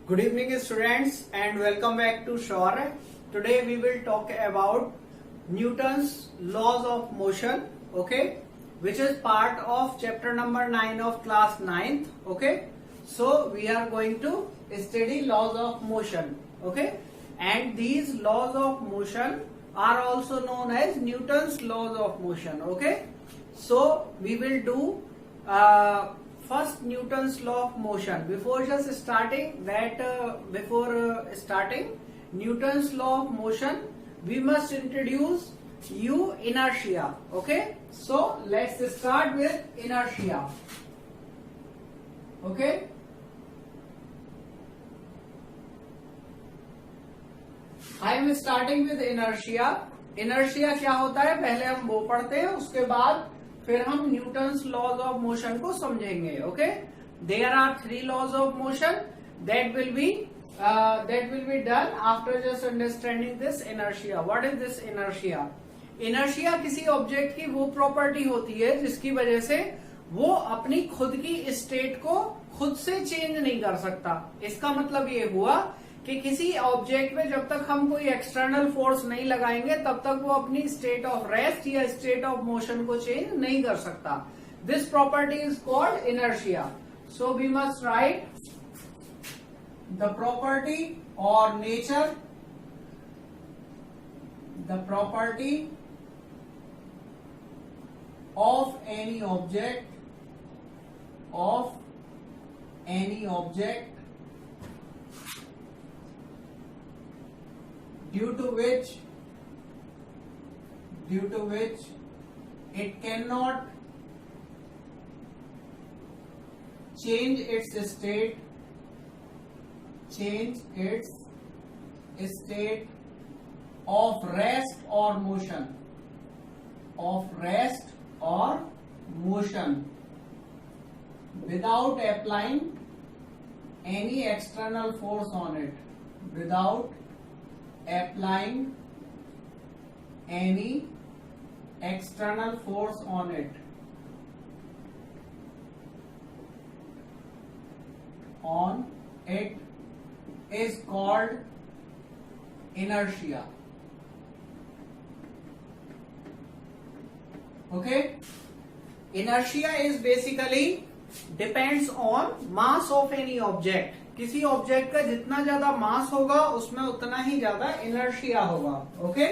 Good evening students and welcome back to Shore. Today we will talk about Newton's laws of motion, okay, which is part of chapter number 9 of class 9th, okay. So we are going to study laws of motion, okay, and these laws of motion are also known as Newton's laws of motion, okay. So we will do first Newton's law of motion. Before starting Newton's law of motion, we must introduce you inertia. Okay, so let's start with inertia. Okay, I am starting with inertia. Inertia क्या होता है पहले हम वो पढ़ते हैं, उसके बाद फिर हम न्यूटन्स लॉज ऑफ मोशन को समझेंगे. Okay, there are 3 laws of motion that will be done after just understanding this inertia. What is this inertia? Inertia किसी ऑब्जेक्ट की वो प्रॉपर्टी होती है जिसकी वजह से वो अपनी खुद की स्टेट को खुद से चेंज नहीं कर सकता. इसका मतलब ये हुआ कि किसी ऑब्जेक्ट में जब तक हम कोई एक्सटर्नल फोर्स नहीं लगाएंगे तब तक वो अपनी स्टेट ऑफ रेस्ट या स्टेट ऑफ मोशन को चेंज नहीं कर सकता. This property is called inertia. So we must write the property और nature, the property of any object due to which it cannot change its state of rest or motion without applying any external force on it, without applying any external force on it. Is called inertia. Okay, inertia is basically depends on mass of any object. किसी object का जितना ज्यादा मास होगा उसमें उतना ही ज्यादा inertia होगा. Okay,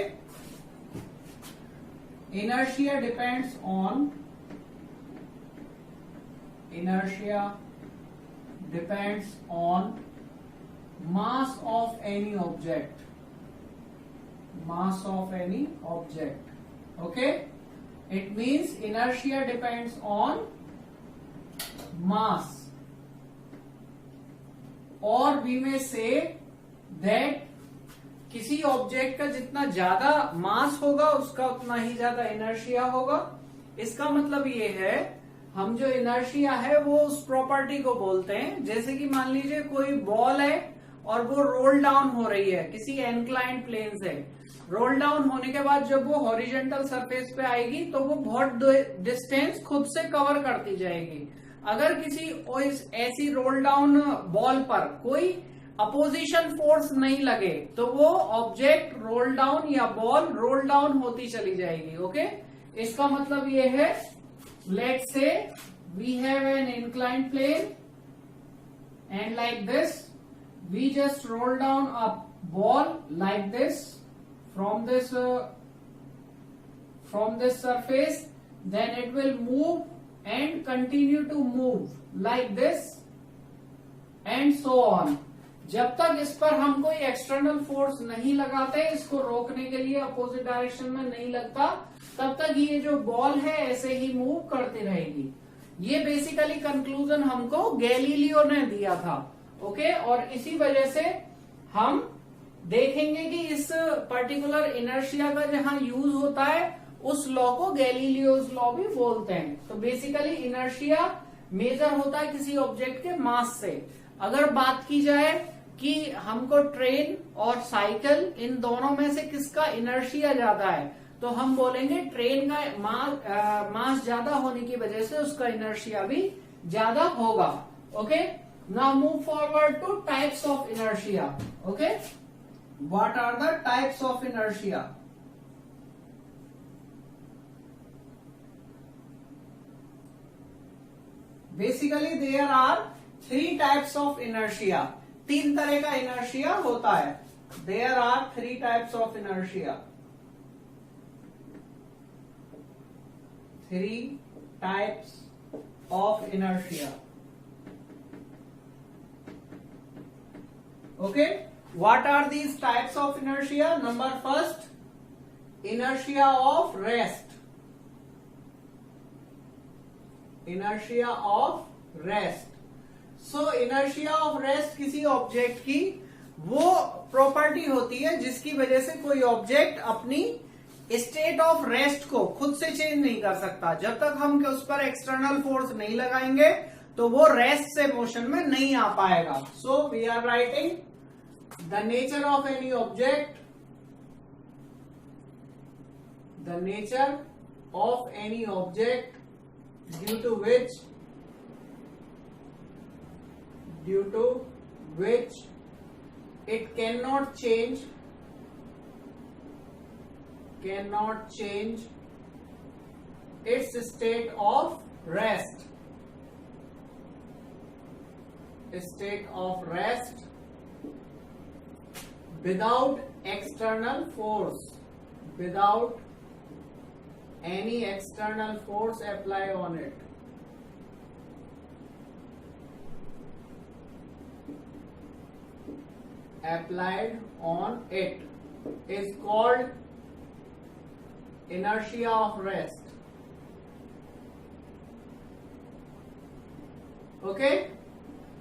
inertia depends on mass of any object. Okay, it means inertia depends on मास. और वी में से दैट किसी ऑब्जेक्ट का जितना ज्यादा मास होगा उसका उतना ही ज्यादा इनर्शिया होगा. इसका मतलब ये है हम जो इनर्शिया है वो उस प्रॉपर्टी को बोलते हैं. जैसे कि मान लीजिए कोई बॉल है और वो रोल डाउन हो रही है किसी एनक्लाइंड प्लेन से. रोल डाउन होने के बाद जब वो हॉरिजॉन्टल सरफेस पे आएगी तो वो बहुत डिस्टेंस खुद से कवर करती जाएगी. अगर किसी ऐसी रोल डाउन बॉल पर कोई अपोजिशन फोर्स नहीं लगे तो वो ऑब्जेक्ट रोल डाउन या बॉल रोल डाउन होती चली जाएगी. ओके, इसका मतलब ये है, let's say we have an inclined plane and like this we just roll down a ball like this from this surface, then it will move and continue to move like this and so on. जब तक इस पर हम कोई external force नहीं लगाते, इसको रोकने के लिए अपोजिट डायरेक्शन में नहीं लगता, तब तक ये जो बॉल है ऐसे ही मूव करती रहेगी. ये बेसिकली कंक्लूजन हमको गैलीलियो ने दिया था. ओके, और इसी वजह से हम देखेंगे कि इस पर्टिकुलर इनर्शिया का जहां यूज होता है उस लॉ को गैलीलियोज लॉ भी बोलते हैं. तो बेसिकली इनर्शिया मेजर होता है किसी ऑब्जेक्ट के मास से. अगर बात की जाए कि हमको ट्रेन और साइकिल इन दोनों में से किसका इनर्शिया ज्यादा है, तो हम बोलेंगे ट्रेन का मास ज्यादा होने की वजह से उसका इनर्शिया भी ज्यादा होगा. Okay, Now move forward to types of inertia. Okay, what are the types of inertia? Basically there are three types of inertia. तीन तरह का inertia होता है. There are three types of inertia. Three types of inertia. Okay, what are these types of inertia? Number first, inertia of rest. Inertia of rest. So inertia of rest किसी object की वो property होती है जिसकी वजह से कोई object अपनी स्टेट ऑफ रेस्ट को खुद से चेंज नहीं कर सकता. जब तक हम उस पर एक्सटर्नल फोर्स नहीं लगाएंगे तो वो रेस्ट से मोशन में नहीं आ पाएगा. So we are writing the nature of any object. The nature of any object due to which it cannot change its state of rest without external force, without any external force apply on it. Applied on it is called inertia of rest. Okay,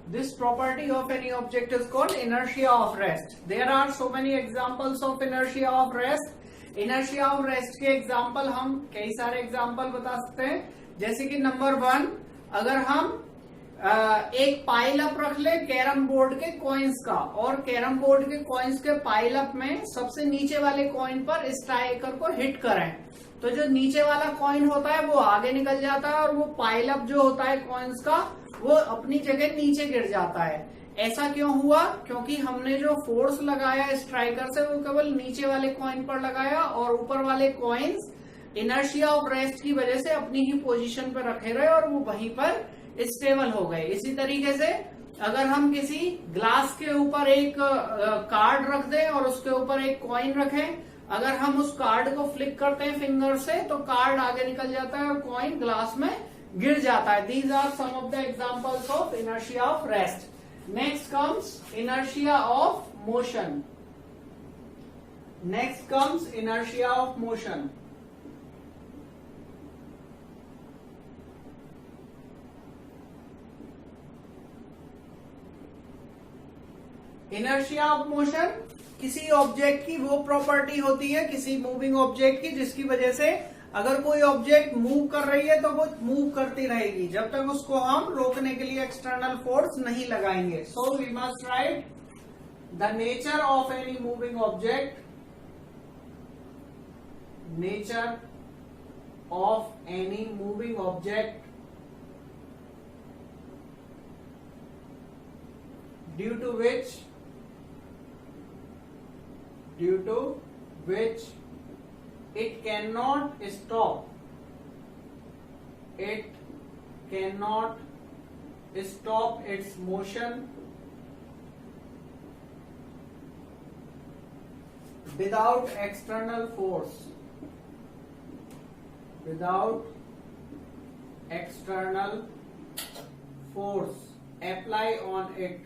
this property of any object is called inertia of rest. There are so many examples of inertia of rest. Inertia of rest के example हम कई सारे example बता सकते हैं. जैसे कि number 1, अगर हम एक पाइल अप रख ले कैरम बोर्ड के कॉइन्स का और कैरम बोर्ड के कॉइन्स के पाइल अप में सबसे नीचे वाले कॉइन पर स्ट्राइकर को हिट करें तो जो नीचे वाला कॉइन होता है वो आगे निकल जाता है और वो पाइल अप जो होता है कॉइन्स का वो अपनी जगह नीचे गिर जाता है. ऐसा क्यों हुआ? क्योंकि हमने जो फोर्स लगाया स्ट्राइकर से वो केवल नीचे वाले कॉइन पर लगाया और ऊपर वाले कॉइन्स इनर्शिया ऑफ रेस्ट की वजह से अपनी ही पोजीशन पर रखे रहे और वो वहीं पर स्टेबल हो गए. इसी तरीके से अगर हम किसी ग्लास के ऊपर एक कार्ड रख दें और उसके ऊपर एक कॉइन रखें, अगर हम उस कार्ड को फ्लिक करते हैं फिंगर से तो कार्ड आगे निकल जाता है और कॉइन ग्लास में गिर जाता है. These are some of the examples of inertia of rest. Next comes inertia of motion. Next comes inertia of motion. Inertia of motion किसी ऑब्जेक्ट की वो प्रॉपर्टी होती है किसी मूविंग ऑब्जेक्ट की जिसकी वजह से अगर कोई ऑब्जेक्ट मूव कर रही है तो वो मूव करती रहेगी जब तक उसको हम रोकने के लिए एक्सटर्नल फोर्स नहीं लगाएंगे. So we must write the nature of any moving object. Nature of any moving object due to which it cannot stop its motion without external force apply on it.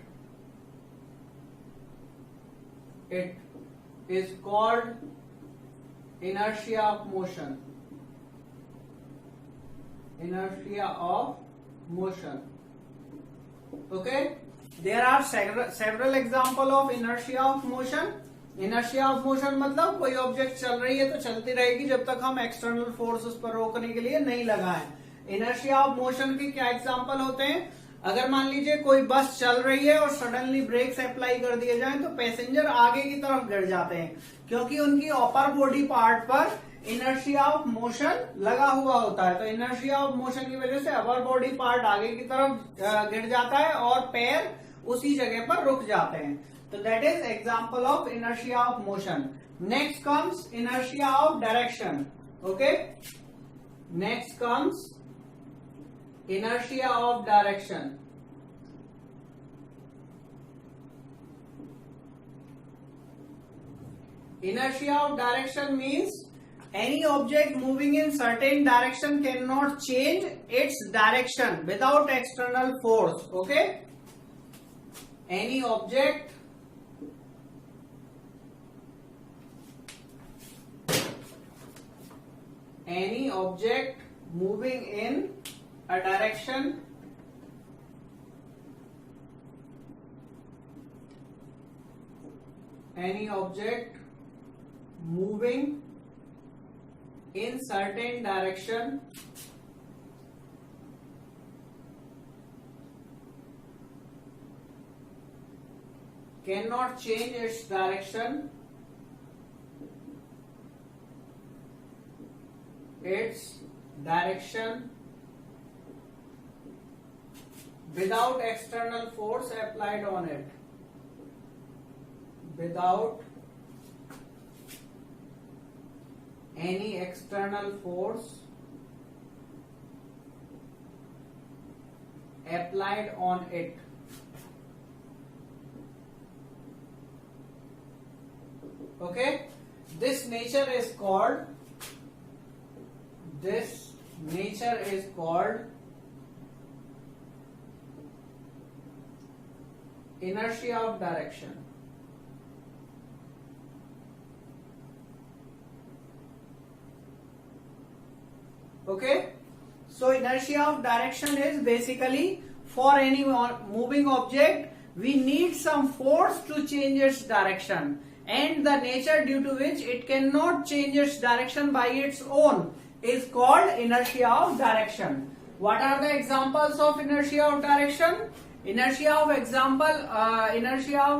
It is called inertia of motion. Inertia of motion. Okay, there are several example of inertia of motion. Inertia of motion मतलब कोई object चल रही है तो चलती रहेगी जब तक हम एक्सटर्नल फोर्स उस पर रोकने के लिए नहीं लगाएं. इनर्शिया ऑफ मोशन के क्या एग्जाम्पल होते हैं? अगर मान लीजिए कोई बस चल रही है और सडनली ब्रेक्स अप्लाई कर दिए जाएं तो पैसेंजर आगे की तरफ गिर जाते हैं क्योंकि उनकी अपर बॉडी पार्ट पर इनर्शिया ऑफ मोशन लगा हुआ होता है. तो इनर्शिया ऑफ मोशन की वजह से अपर बॉडी पार्ट आगे की तरफ गिर जाता है और पैर उसी जगह पर रुक जाते हैं। तो that is example of inertia of motion. Next comes inertia of direction. Okay, next comes inertia of direction. Inertia of direction means any object moving in certain direction cannot change its direction without external force. Okay, any object moving in a direction moving in certain direction cannot change its direction without external force applied on it. Without any external force applied on it. Okay, this nature is called inertia of direction. Okay, so inertia of direction is basically for any moving object we need some force to change its direction, and the nature due to which it cannot change its direction by its own is called inertia of direction. What are the examples of inertia of direction? Inertia of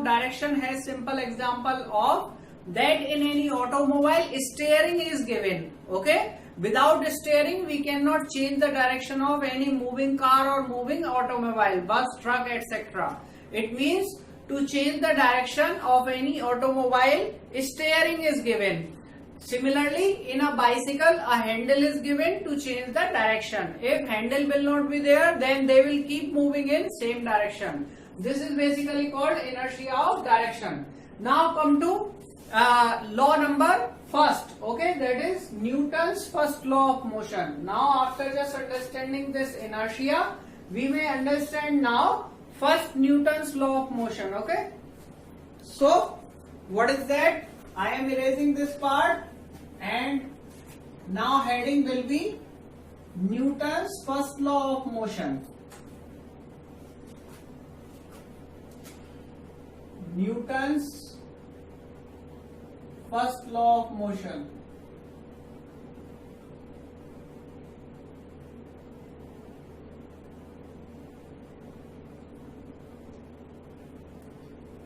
direction has simple example of that in any automobile steering is given. Okay, without steering we cannot change the direction of any moving car or moving automobile, bus, truck, etc. It means to change the direction of any automobile, steering is given. Similarly, in a bicycle, a handle is given to change the direction. If handle will not be there, then they will keep moving in same direction. This is basically called inertia of direction. Now come to law number first. Okay, that is Newton's first law of motion. Now after just understanding this inertia, we may understand now first Newton's law of motion. Okay, so what is that? I am erasing this part, and now heading will be Newton's first law of motion. Newton's first law of motion.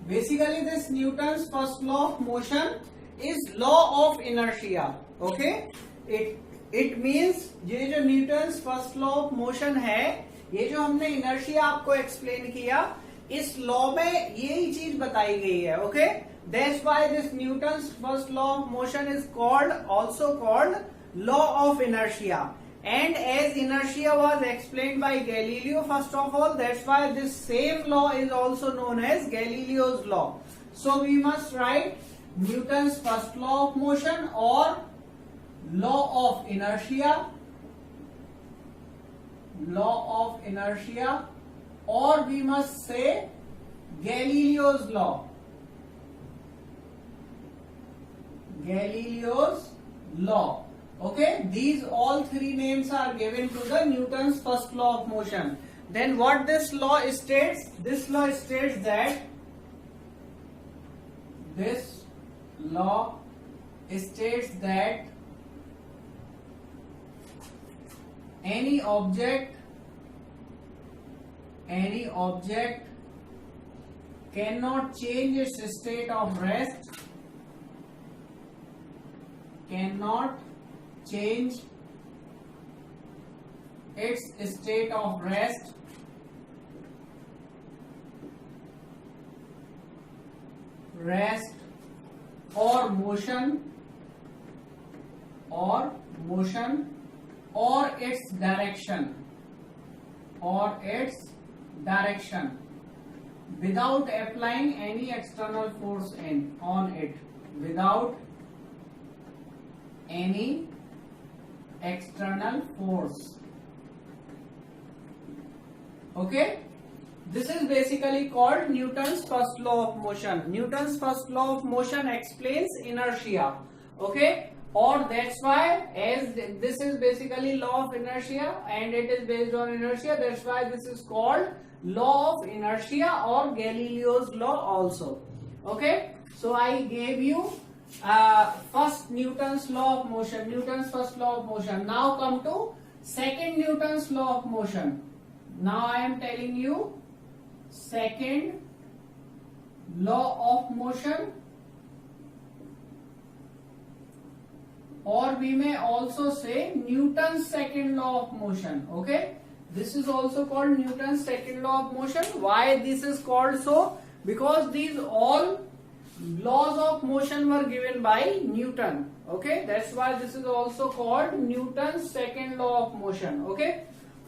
Basically, this Newton's first law of motion is law of inertia. Okay, it means ये जो Newton's first law of motion है, ये जो हमने inertia आपको explain किया, इस law में यही चीज बताई गई है. Okay, that's why this Newton's first law of motion is also called law of inertia. And as inertia was explained by Galileo first of all, that's why this same law is also known as Galileo's law. So we must write Newton's first law of motion or law of inertia, or we must say Galileo's law. Okay, these all three names are given to the Newton's first law of motion. Then what this law states? This law states that any object cannot change its state of rest, rest or motion or its direction without applying any external force on it, without any external force. Okay, this is basically called Newton's first law of motion. Newton's first law of motion explains inertia. Okay, or that's why, as this is basically law of inertia and it is based on inertia, that's why this is called law of inertia or Galileo's law also. Okay, so I gave you first Newton's law of motion, Newton's first law of motion. Now come to second Newton's law of motion. Now I am telling you second law of motion, or we may also say Newton's second law of motion. Okay, this is also called Newton's second law of motion. Why this is called so? Because these all laws of motion were given by Newton. Okay, that's why this is also called Newton's second law of motion. Okay,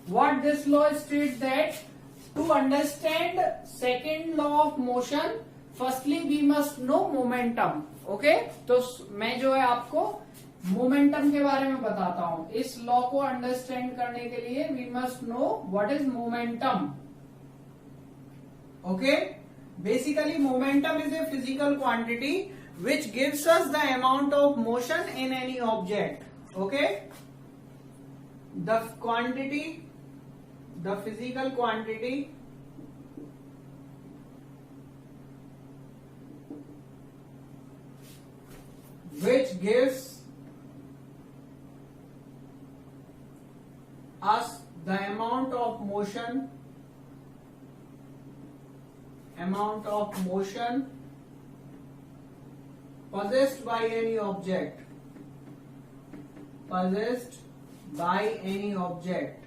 what this law states that to understand second law of motion, firstly we must know momentum. Okay, तो मैं जो है आपको momentum के बारे में बताता हूं. इस लॉ को अंडरस्टैंड करने के लिए we must know what is momentum. Okay, basically momentum is a physical quantity which gives us the amount of motion in any object. Okay, the quantity, the physical quantity which gives us the amount of motion possessed by any object,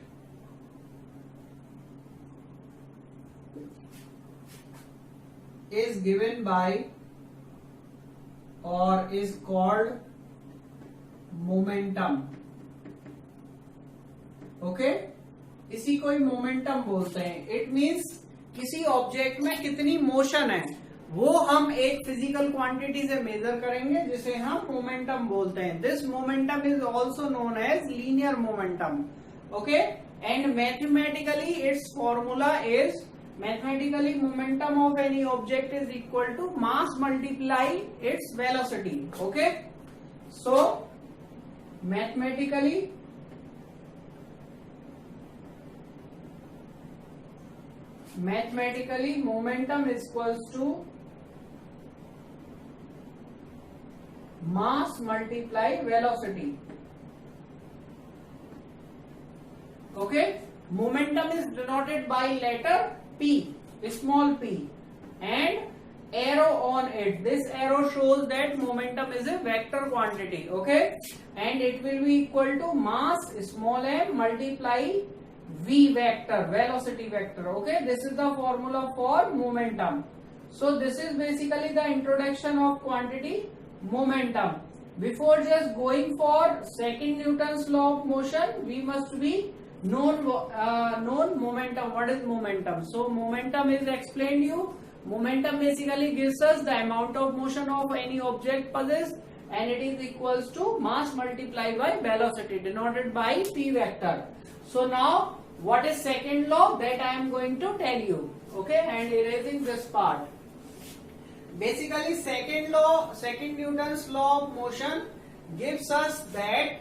is given by or is called momentum. Okay, इसी को ही momentum बोलते हैं. It means किसी object में कितनी motion है वो हम एक फिजिकल क्वांटिटी से मेजर करेंगे जिसे हम मोमेंटम बोलते हैं. This momentum is also known as linear momentum. Okay, and mathematically its formula is, mathematically momentum of any object is equal to mass multiply its velocity. Okay, so mathematically momentum is equals to mass multiply velocity. Okay, momentum is denoted by letter P, small p, and arrow on it. This arrow shows that momentum is a vector quantity. Okay, and it will be equal to mass small m multiply v vector, velocity vector. Okay, this is the formula for momentum. So this is basically the introduction of quantity momentum. Before just going for second Newton's law of motion, we must be known momentum. What is momentum? So momentum is explained you. Momentum basically gives us the amount of motion of any object possessed, and it is equals to mass multiplied by velocity, denoted by p vector. So now what is second law, that I am going to tell you. Okay, and erasing this part. Basically second Newton's law of motion gives us that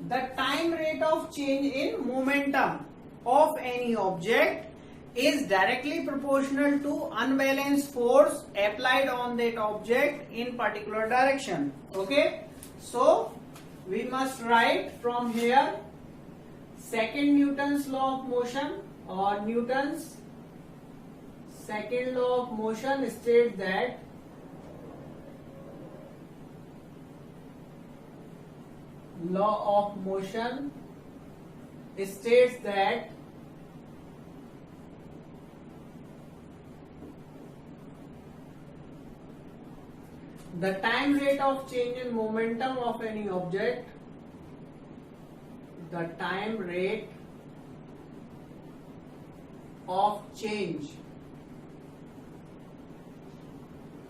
the time rate of change in momentum of any object is directly proportional to unbalanced force applied on that object in particular direction. Okay, so we must write from here second Newton's law of motion, or Newton's second law of motion states that law of motion states that the time rate of change in momentum of any object, the time rate of change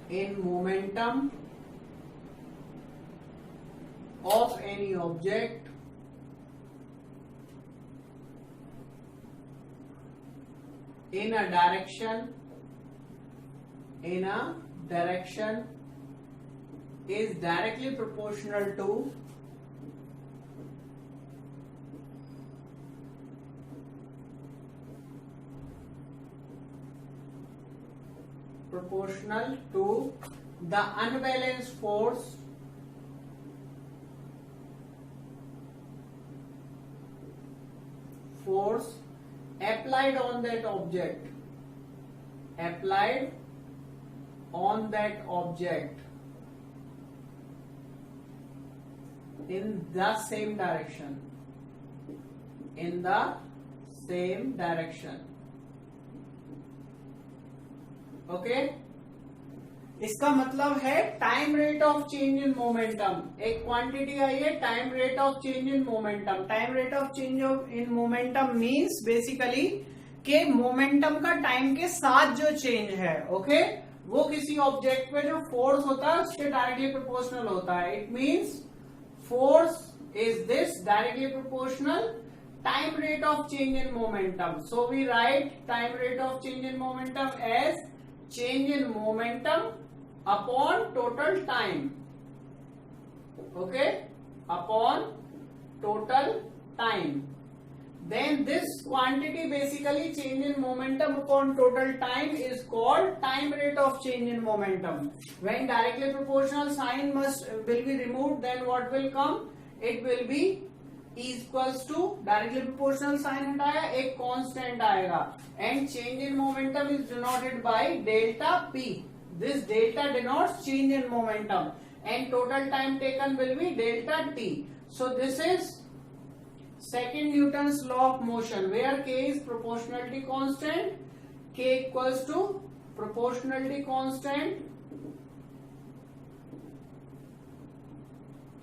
in momentum of any object in a direction is directly proportional to the unbalanced force applied on that object in the same direction. Okay इसका मतलब है time rate of change in momentum, एक quantity आई है time rate of change in momentum. Time rate of change in momentum means basically के momentum का time के साथ जो चेंज है, ओके वो किसी ऑब्जेक्ट पे जो फोर्स होता है उसके डायरेक्टली प्रोपोर्शनल होता है. It means force is this directly proportional time rate of change in momentum. So we write time rate of change in momentum as change in momentum upon total time. Okay, upon total time. Then this quantity basically change in momentum upon total time is called time rate of change in momentum. When directly proportional sign will be removed, then what will come? It will be equals to directly proportional sign हटाया एक constant आएगा and change in momentum is denoted by delta p. This delta denotes change in momentum and total time taken will be delta t. So this is second Newton's law of motion where k is proportionality constant. K equals to proportionality constant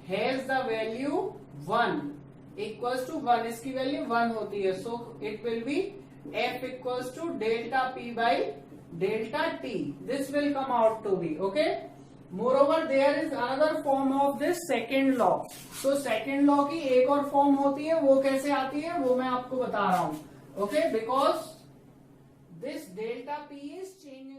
has the value 1 equals to 1. इसकी value 1 होती है. So it will be F equals to delta P by delta T. This will come out to be okay. Moreover, there is another form of this second law. So second law की एक और form होती है, वो कैसे आती है वो मैं आपको बता रहा हूं. Okay, because this delta P is changing